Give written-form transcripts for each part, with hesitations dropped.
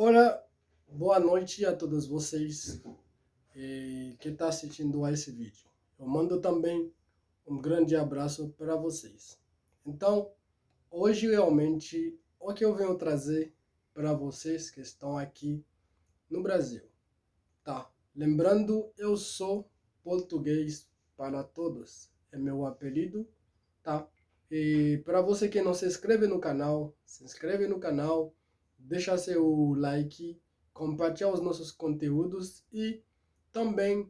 Ora, boa noite a todos vocês que estão assistindo a esse vídeo. Eu mando também um grande abraço para vocês. Então, hoje realmente o que eu venho trazer para vocês que estão aqui no Brasil, tá? Lembrando, eu sou português para todos, é meu apelido, tá? E para você que não se inscreve no canal, se inscreve no canal, deixa seu like, compartilha os nossos conteúdos e também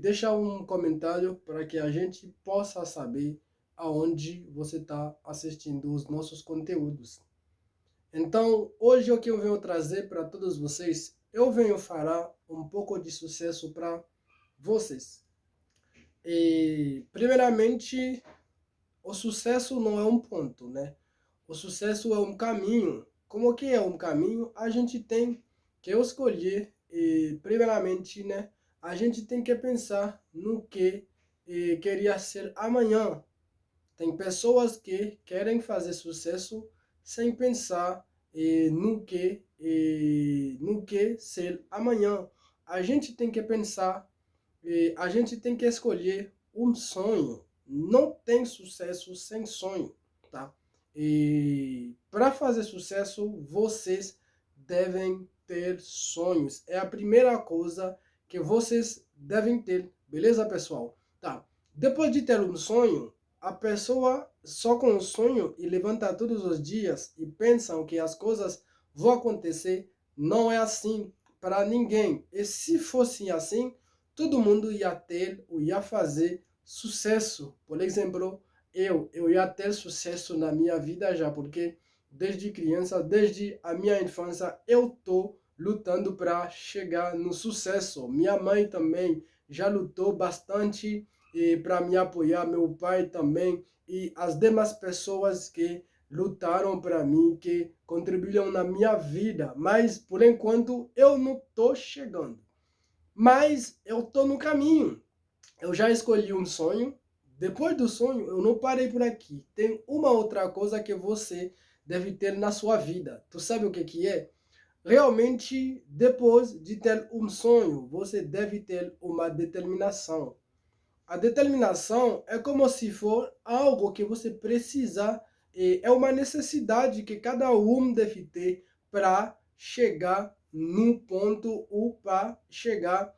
deixa um comentário para que a gente possa saber aonde você está assistindo os nossos conteúdos. Então, hoje o que eu venho trazer para todos vocês, eu venho falar um pouco de sucesso para vocês. E, primeiramente, o sucesso não é um ponto, né? O sucesso é um caminho. Como que é um caminho? A gente tem que escolher, primeiramente, né? A gente tem que pensar no que queria ser amanhã. Tem pessoas que querem fazer sucesso sem pensar no que ser amanhã. A gente tem que pensar, a gente tem que escolher um sonho. Não tem sucesso sem sonho, tá? E para fazer sucesso, vocês devem ter sonhos. É a primeira coisa que vocês devem ter, beleza, pessoal? Tá. Depois de ter um sonho, a pessoa só com o sonho e levanta todos os dias e pensam que as coisas vão acontecer, não é assim para ninguém. E se fosse assim, todo mundo ia ter ou ia fazer sucesso. Por exemplo, eu ia ter sucesso na minha vida já, porque desde criança, desde a minha infância, eu tô lutando para chegar no sucesso. Minha mãe também já lutou bastante para me apoiar, meu pai também e as demais pessoas que lutaram para mim, que contribuíram na minha vida, mas por enquanto eu não tô chegando. Mas eu tô no caminho. Eu já escolhi um sonho. Depois do sonho, eu não parei por aqui. Tem uma outra coisa que você deve ter na sua vida. Tu sabe o que que é? Realmente, depois de ter um sonho, você deve ter uma determinação. A determinação é como se for algo que você precisa, é uma necessidade que cada um deve ter para chegar no ponto ou para chegar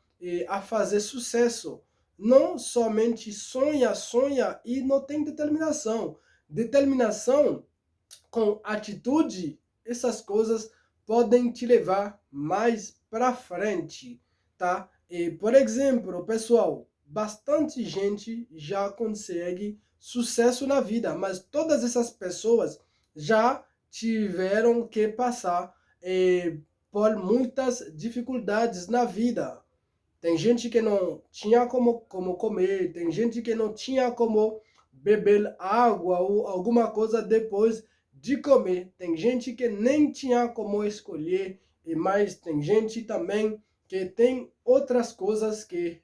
a fazer sucesso. Não somente sonha, sonha e não tem determinação. Determinação com atitude, essas coisas podem te levar mais para frente, tá? E, por exemplo, pessoal, bastante gente já consegue sucesso na vida, mas todas essas pessoas já tiveram que passar por muitas dificuldades na vida. Tem gente que não tinha como comer, tem gente que não tinha como beber água ou alguma coisa depois de comer. Tem gente que nem tinha como escolher, e mais tem gente também que tem outras coisas que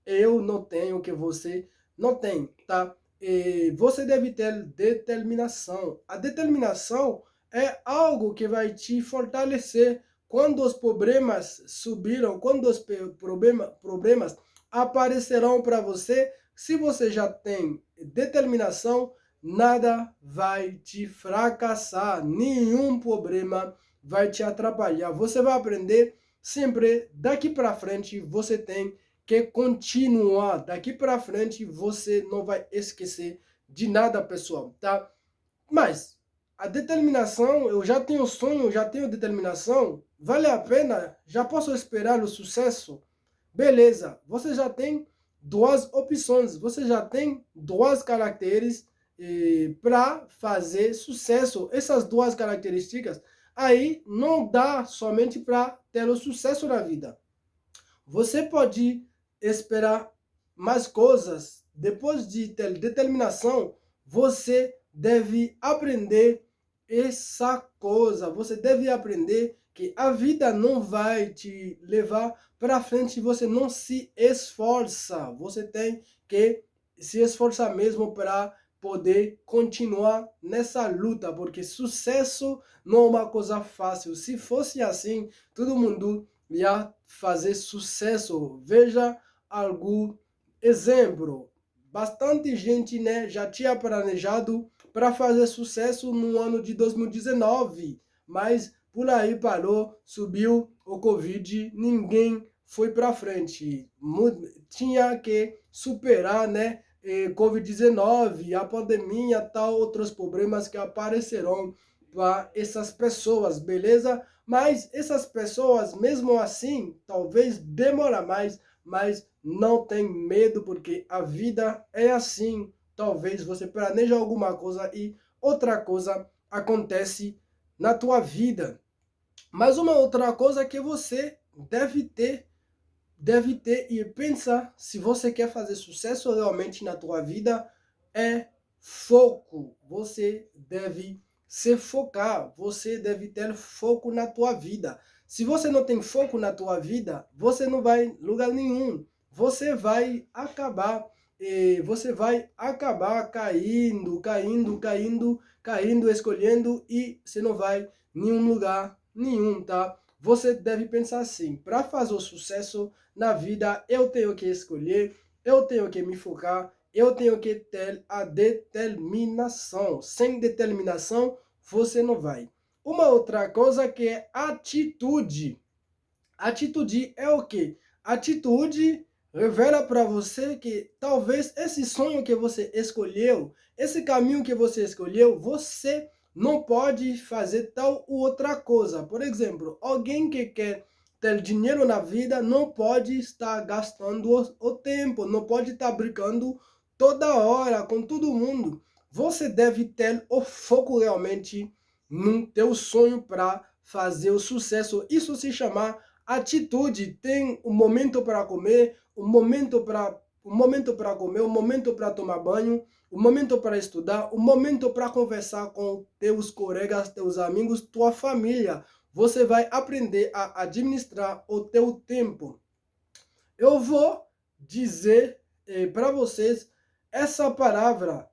eu não tenho, que você não tem, tá? E você deve ter determinação. A determinação é algo que vai te fortalecer quando os problemas subiram, quando os problemas aparecerão para você. Se você já tem determinação, nada vai te fracassar, nenhum problema vai te atrapalhar. Você vai aprender sempre daqui para frente, você tem que continuar. Daqui para frente você não vai esquecer de nada, pessoal, tá? Mas a determinação, eu já tenho sonho, já tenho determinação, vale a pena? Já posso esperar o sucesso? Beleza, você já tem duas opções, você já tem duas características para fazer sucesso. Essas duas características aí não dá somente para ter o sucesso na vida. Você pode esperar mais coisas. Depois de ter determinação, você deve aprender essa coisa. Você deve aprender que a vida não vai te levar para frente se você não se esforça. Você tem que se esforçar mesmo para poder continuar nessa luta, porque sucesso não é uma coisa fácil. Se fosse assim, todo mundo ia fazer sucesso. Veja algum exemplo. Bastante gente, né, já tinha planejado para fazer sucesso no ano de 2019, mas por aí parou, subiu o Covid, ninguém foi para frente. Tinha que superar, né, Covid-19, a pandemia, tal, outros problemas que aparecerão para essas pessoas, beleza? Mas essas pessoas, mesmo assim, talvez demora mais, mas não tem medo, porque a vida é assim. Talvez você planeja alguma coisa e outra coisa acontece na tua vida. Mas uma outra coisa que você deve ter e pensar se você quer fazer sucesso realmente na tua vida é foco. Você deve se focar, você deve ter foco na tua vida. Se você não tem foco na tua vida, você não vai em lugar nenhum. Você vai acabar caindo, escolhendo e você não vai em nenhum lugar nenhum, tá? Você deve pensar assim: para fazer o sucesso na vida, eu tenho que escolher, eu tenho que me focar, eu tenho que ter a determinação. Sem determinação, você não vai. Uma outra coisa que é atitude. Atitude é o quê? Atitude revela para você que talvez esse sonho que você escolheu, esse caminho que você escolheu, você não pode fazer tal ou outra coisa. Por exemplo, alguém que quer ter dinheiro na vida não pode estar gastando o tempo, não pode estar brincando toda hora com todo mundo. Você deve ter o foco realmente no teu sonho para fazer o sucesso. Isso se chama atitude. Tem um momento para comer, um momento para comer, um momento para tomar banho, um momento para estudar, um momento para conversar com teus colegas, teus amigos, tua família. Você vai aprender a administrar o teu tempo. Eu vou dizer para vocês essa palavra,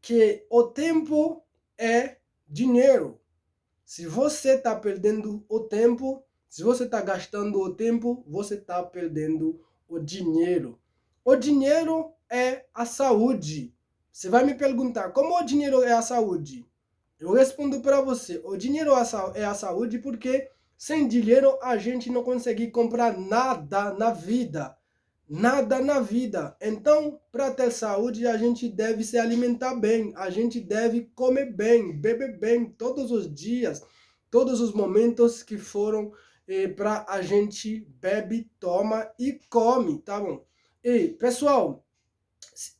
que o tempo é dinheiro. Se você está perdendo o tempo, se você está gastando o tempo, você está perdendo o dinheiro. O dinheiro é a saúde. Você vai me perguntar, como o dinheiro é a saúde? Eu respondo para você, o dinheiro é a saúde porque sem dinheiro a gente não consegue comprar nada na vida. Nada na vida. Então, para ter saúde, a gente deve se alimentar bem, a gente deve comer bem, beber bem todos os dias, todos os momentos que foram para a gente bebe, toma e come, tá bom? E, pessoal,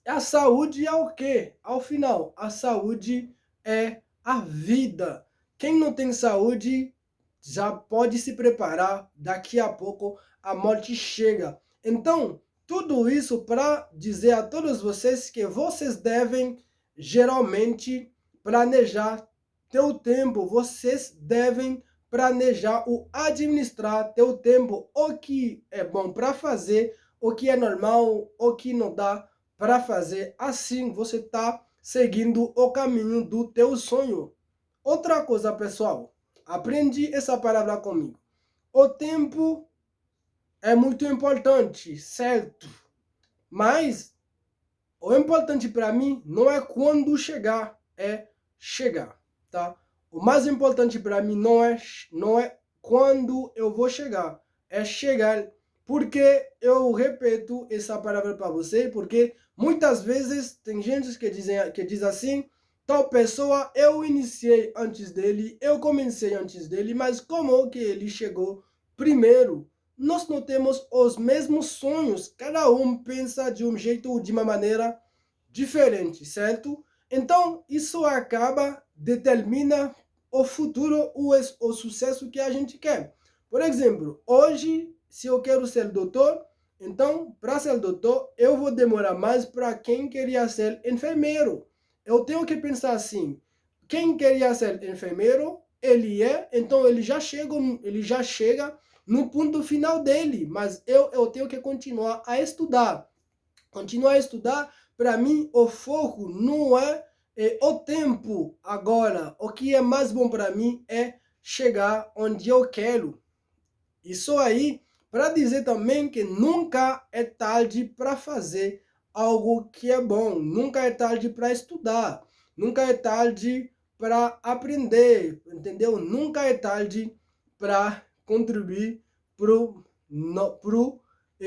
a saúde é o quê? Ao final, a saúde é a vida. Quem não tem saúde já pode se preparar, daqui a pouco a morte chega. Então, tudo isso para dizer a todos vocês que vocês devem geralmente planejar teu tempo, vocês devem planejar ou administrar teu tempo, o que é bom para fazer, o que é normal, o que não dá para fazer. Assim você está seguindo o caminho do teu sonho. Outra coisa, pessoal, aprendi essa palavra comigo. O tempo é muito importante, certo? Mas o importante para mim não é quando chegar, é chegar, tá? O mais importante para mim não é quando eu vou chegar, é chegar. Porque eu repito essa palavra para você, porque muitas vezes tem gente que diz assim: tal pessoa eu iniciei antes dele, eu comecei antes dele, mas como que ele chegou primeiro? Nós não temos os mesmos sonhos, cada um pensa de um jeito ou de uma maneira diferente, certo? Então, isso determina o futuro, o sucesso que a gente quer. Por exemplo, hoje, se eu quero ser doutor, então, para ser doutor, eu vou demorar mais para quem queria ser enfermeiro. Eu tenho que pensar assim: quem queria ser enfermeiro, então ele já chega no ponto final dele, mas eu tenho que continuar a estudar para mim, o foco não é o tempo agora. O que é mais bom para mim é chegar onde eu quero. Isso aí para dizer também que nunca é tarde para fazer algo que é bom, nunca é tarde para estudar, nunca é tarde para aprender, entendeu? Nunca é tarde para contribuir pro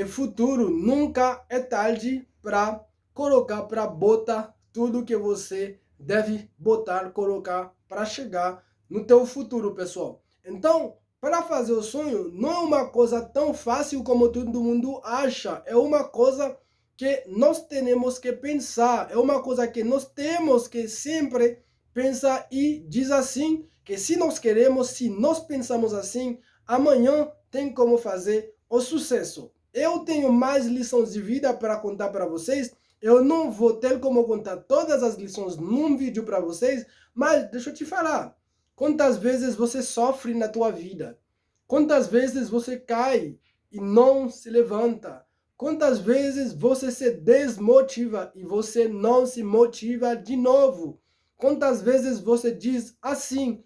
futuro, nunca é tarde para colocar, para botar tudo que você deve botar, colocar para chegar no teu futuro, pessoal. Então, para fazer o sonho não é uma coisa tão fácil como todo mundo acha. É uma coisa que nós temos que pensar. É uma coisa que nós temos que sempre pensar e diz assim, que se nós queremos, se nós pensamos assim, amanhã tem como fazer o sucesso. Eu tenho mais lições de vida para contar para vocês. Eu não vou ter como contar todas as lições num vídeo para vocês, mas deixa eu te falar. Quantas vezes você sofre na tua vida? Quantas vezes você cai e não se levanta? Quantas vezes você se desmotiva e você não se motiva de novo? Quantas vezes você diz assim,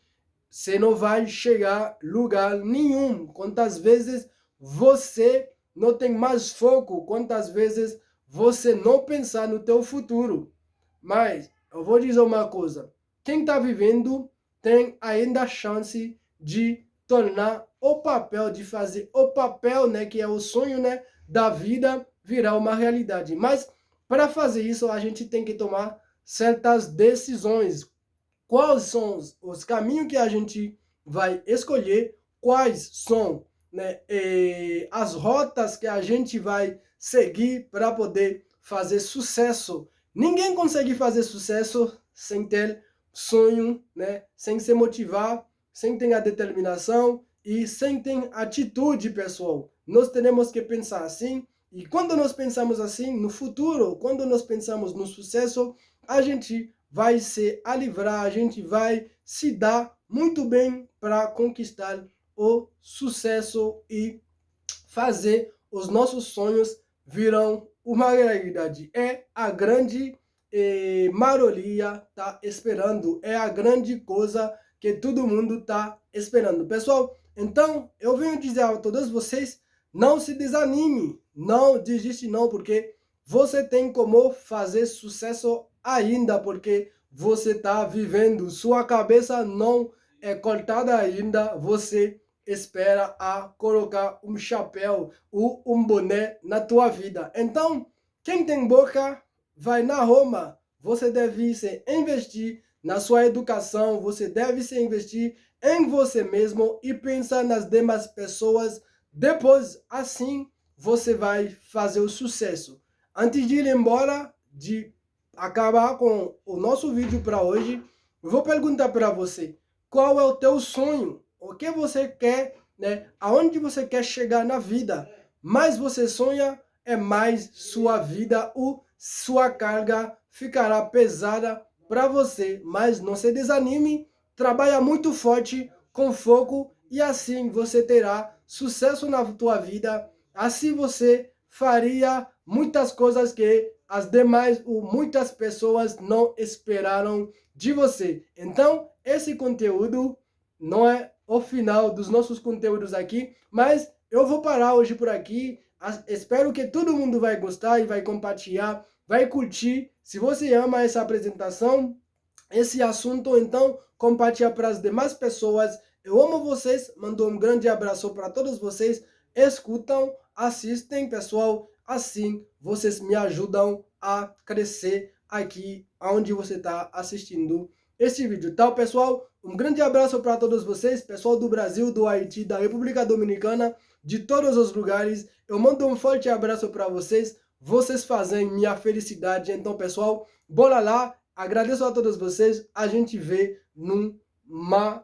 você não vai chegar a lugar nenhum? Quantas vezes você não tem mais foco? Quantas vezes você não pensa no teu futuro? Mas eu vou dizer uma coisa, quem está vivendo tem ainda a chance de tornar o papel, de fazer o papel, né, que é o sonho, né, da vida virar uma realidade. Mas para fazer isso, a gente tem que tomar certas decisões. Quais são os caminhos que a gente vai escolher? Quais são, né, as rotas que a gente vai seguir para poder fazer sucesso? Ninguém consegue fazer sucesso sem ter sonho, né? Sem se motivar, sem ter a determinação e sem ter atitude, pessoal. Nós temos que pensar assim, e quando nós pensamos assim no futuro, quando nós pensamos no sucesso, a gente vai se livrar, a gente vai se dar muito bem para conquistar o sucesso e fazer os nossos sonhos viram uma realidade. É a grande maioria tá esperando, é a grande coisa que todo mundo tá esperando. Pessoal, então eu venho dizer a todos vocês, não se desanime, não desiste não, porque você tem como fazer sucesso ainda, porque você está vivendo, sua cabeça não é cortada ainda, você espera a colocar um chapéu ou um boné na tua vida. Então, quem tem boca vai na Roma. Você deve se investir na sua educação, você deve se investir em você mesmo e pensar nas demais pessoas. Depois, assim, você vai fazer o sucesso. Antes de ir embora, de acabar com o nosso vídeo para hoje, eu vou perguntar para você, qual é o teu sonho? O que você quer, né? Aonde você quer chegar na vida? Mais você sonha, é mais sua vida ou sua carga ficará pesada para você. Mas não se desanime, trabalha muito forte, com foco, e assim você terá sucesso na tua vida. Assim você faria muitas coisas que as demais ou muitas pessoas não esperaram de você. Então, esse conteúdo não é o final dos nossos conteúdos aqui, mas eu vou parar hoje por aqui. Espero que todo mundo vai gostar e vai compartilhar, vai curtir. Se você ama essa apresentação, esse assunto, então compartilha para as demais pessoas. Eu amo vocês, mando um grande abraço para todos vocês. Escutam, assistem, pessoal. Assim vocês me ajudam a crescer aqui onde você está assistindo esse vídeo, tá, pessoal? Um grande abraço para todos vocês, pessoal do Brasil, do Haiti, da República Dominicana, de todos os lugares. Eu mando um forte abraço para vocês. Vocês fazem minha felicidade. Então, pessoal, bora lá. Agradeço a todos vocês. A gente vê numa